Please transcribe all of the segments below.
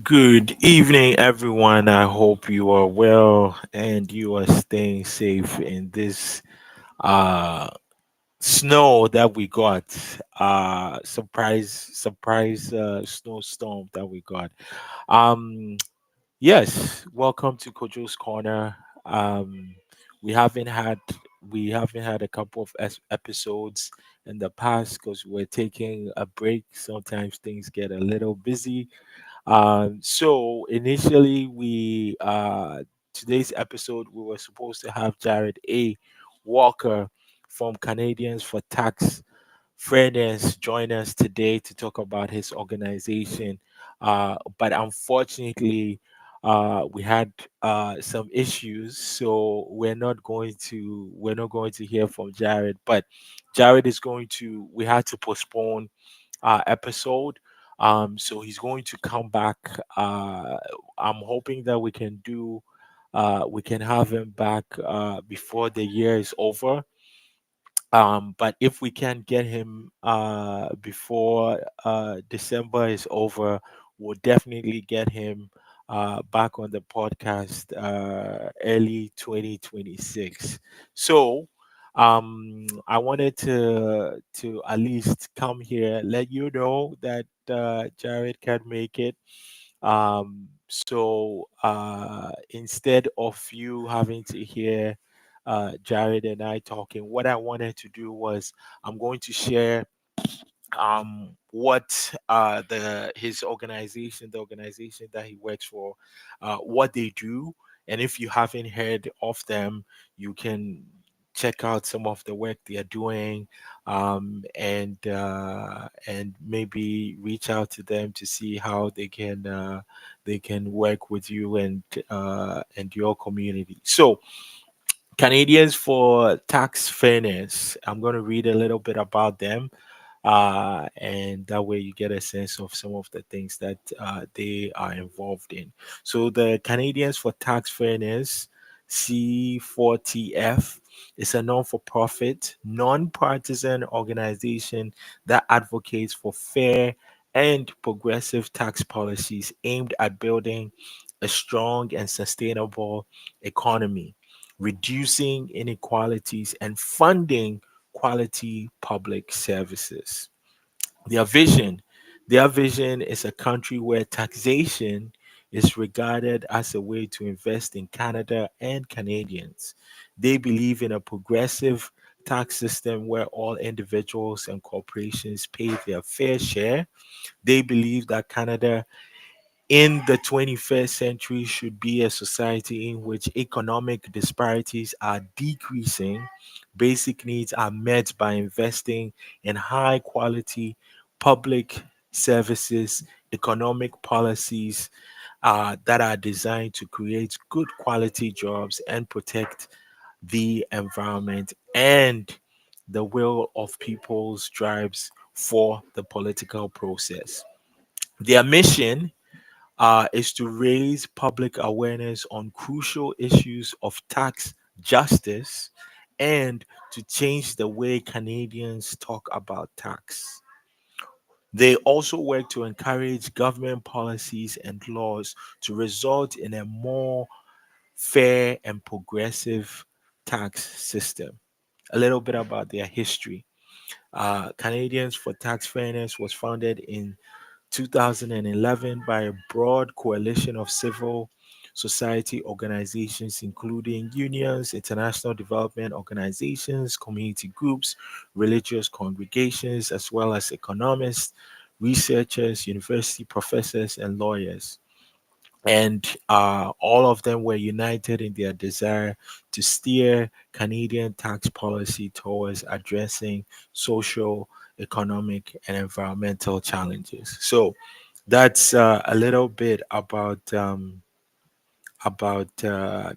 Good evening, everyone. I hope you are well and you are staying safe in this uh, snow that we got. Surprise snowstorm that we got. Um, yes, welcome to Kojo's Corner. Um, we haven't had we haven't had a couple of episodes in the past because we're taking a break. Sometimes things get a little busy, so initially, we today's episode we were supposed to have Jared A. Walker from Canadians for Tax Fairness join us today to talk about his organization. But unfortunately, we had some issues, so we're not going to hear from Jared. But Jared is going to. We had to postpone episode. So he's going to come back. I'm hoping that we can have him back before the year is over. But if we can get him before December is over, we'll definitely get him back on the podcast early 2026. So I wanted to at least come here, let you know that Jared can make it. So instead of you having to hear Jared and I talking, what I wanted to do was I'm going to share what the organization that he works for, what they do, and if you haven't heard of them, you can check out some of the work they are doing, and maybe reach out to them to see how they can work with you and your community. So Canadians for Tax Fairness. I'm going to read a little bit about them, and that way you get a sense of some of the things that they are involved in. So, the Canadians for Tax Fairness, C4TF, is a non for profit, non partisan organization that advocates for fair and progressive tax policies aimed at building a strong and sustainable economy, reducing inequalities, and funding quality public services. Their vision, their vision is a country where taxation is regarded as a way to invest in Canada and Canadians. They believe in a progressive tax system where all individuals and corporations pay their fair share. They believe that Canada in the 21st century should be a society in which economic disparities are decreasing, basic needs are met by investing in high quality public services, economic policies that are designed to create good quality jobs and protect the environment, and the will of people's drives for the political process. Their mission is to raise public awareness on crucial issues of tax justice and to change the way Canadians talk about tax. They also work to encourage government policies and laws to result in a more fair and progressive tax system. A little bit about their history. Canadians for Tax Fairness was founded in 2011 by a broad coalition of civil society organizations, including unions, international development organizations, community groups, religious congregations, as well as economists, researchers, university professors, and lawyers. And all of them were united in their desire to steer Canadian tax policy towards addressing social, economic, and environmental challenges. So that's a little bit about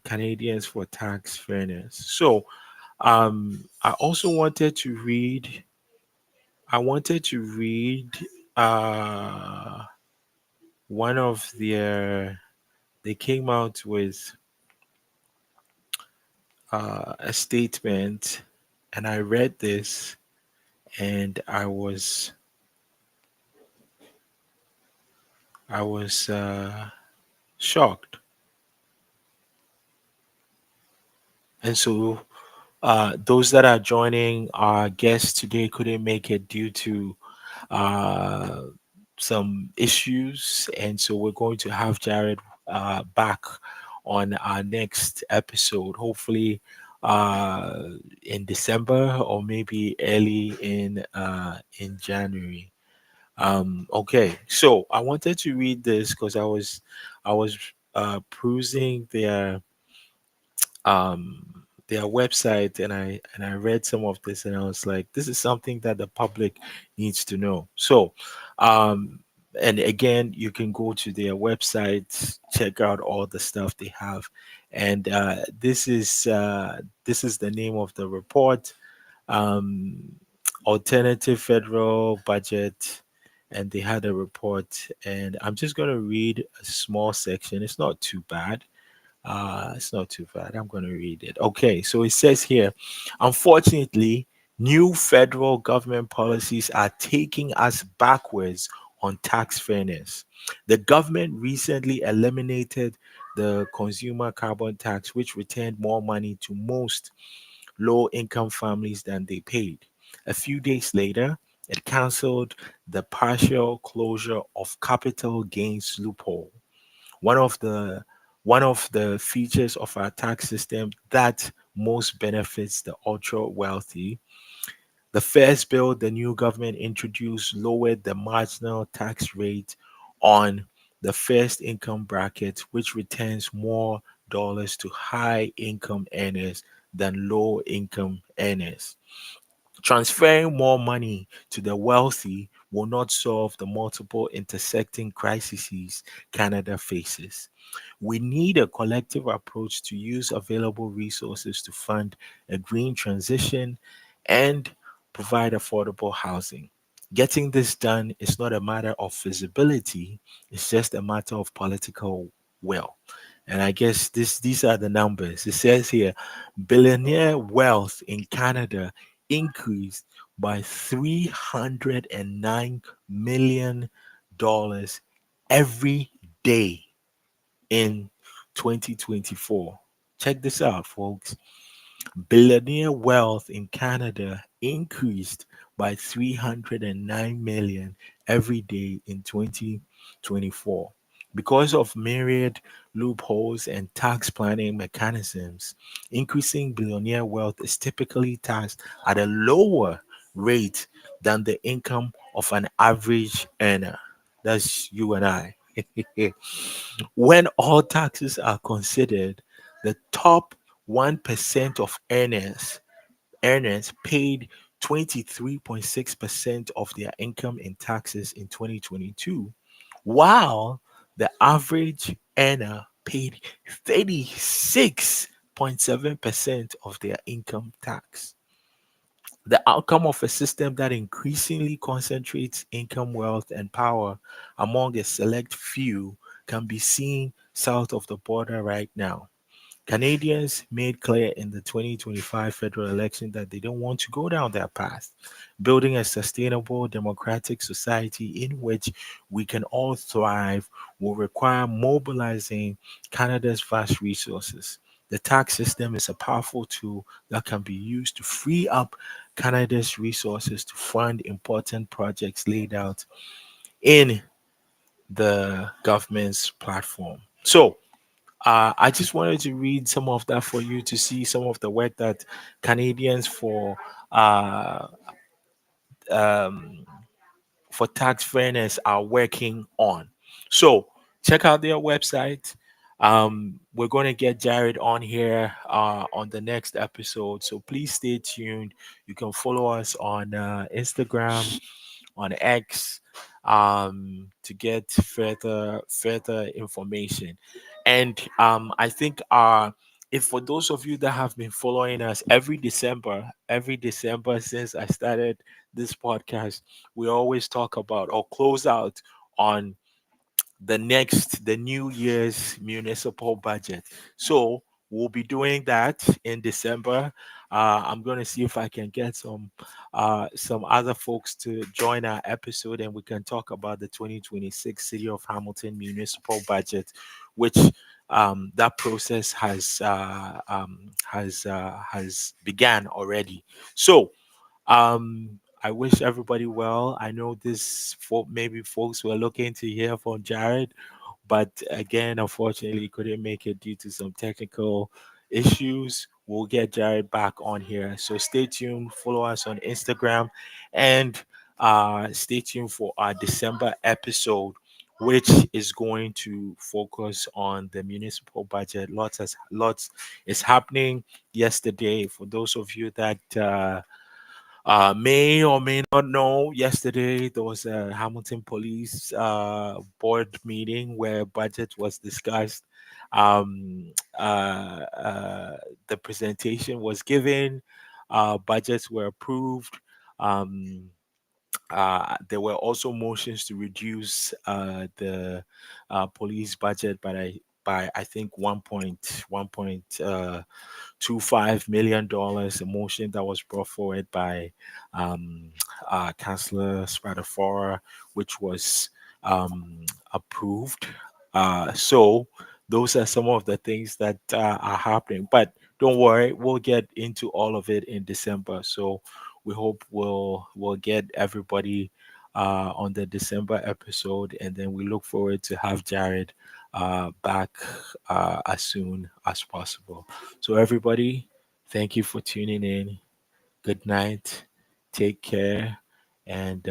Canadians for Tax Fairness. So I also wanted to read. I wanted to read uh, one of their. They came out with a statement, and I read this, and I was shocked. And so those that are joining our guests today couldn't make it due to uh, some issues. And so we're going to have Jared back on our next episode, hopefully uh, in December or maybe early in January. Okay, so I wanted to read this because I was perusing their website, and I read some of this, and I was like, this is something that the public needs to know. So um and again, you can go to their website, check out all the stuff they have. And this is the name of the report. um Alternative federal budget. And they had a report, and I'm just going to read a small section. It's not too bad. It's not too bad. I'm going to read it. Okay, so it says here, unfortunately, new federal government policies are taking us backwards on tax fairness. The government recently eliminated the consumer carbon tax, which returned more money to most low income families than they paid. A few days later, it canceled the partial closure of capital gains loophole, one of the one of the features of our tax system that most benefits the ultra wealthy. The first bill the new government introduced lowered the marginal tax rate on the first income bracket, which returns more dollars to high income earners than low income earners. Transferring more money to the wealthy will not solve the multiple intersecting crises Canada faces. We need a collective approach to use available resources to fund a green transition and provide affordable housing. Getting this done is not a matter of feasibility, it's just a matter of political will. And I guess these are the numbers. It says here, billionaire wealth in Canada increased by $309 million every day in 2024. Check this out, folks. Billionaire wealth in Canada increased by 309 million every day in 2024. Because of myriad loopholes and tax planning mechanisms, increasing billionaire wealth is typically taxed at a lower rate than the income of an average earner. That's you and I. When all taxes are considered, the top 1% of earners paid 23.6% of their income in taxes in 2022, while the average earner paid 36.7% of their income tax. The outcome of a system that increasingly concentrates income, wealth, and power among a select few can be seen south of the border right now. Canadians made clear in the 2025 federal election that they don't want to go down that path. Building a sustainable democratic society in which we can all thrive will require mobilizing Canada's vast resources. The tax system is a powerful tool that can be used to free up Canada's resources to fund important projects laid out in the government's platform. So, I just wanted to read some of that for you to see some of the work that Canadians uh, um, for tax fairness are working on. So check out their website. We're going to get Jared on here on the next episode. So please stay tuned. You can follow us on Instagram, on X, to get further information. And I think if for those of you that have been following us every December since I started this podcast, we always talk about or close out on the new year's municipal budget. So we'll be doing that in December. I'm going to see if I can get some other folks to join our episode, and we can talk about the 2026 City of Hamilton municipal budget, which that process has began already. So I wish everybody well. I know this for maybe folks were looking to hear from Jared, but again, unfortunately, he couldn't make it due to some technical issues. We'll get Jared back on here. So stay tuned, follow us on Instagram, and stay tuned for our December episode, which is going to focus on the municipal budget. Lots is happening yesterday. For those of you that may or may not know, yesterday there was a Hamilton Police board meeting where budget was discussed. Um, the presentation was given, budgets were approved. Um, there were also motions to reduce the police budget by I think 1.25 million dollars, a motion that was brought forward by um, Councillor Spatafora, which was approved. So those are some of the things that are happening. But don't worry, we'll get into all of it in December. So we hope we'll get everybody on the December episode, and then we look forward to have Jared back as soon as possible. So, everybody, thank you for tuning in. Good night. Take care. And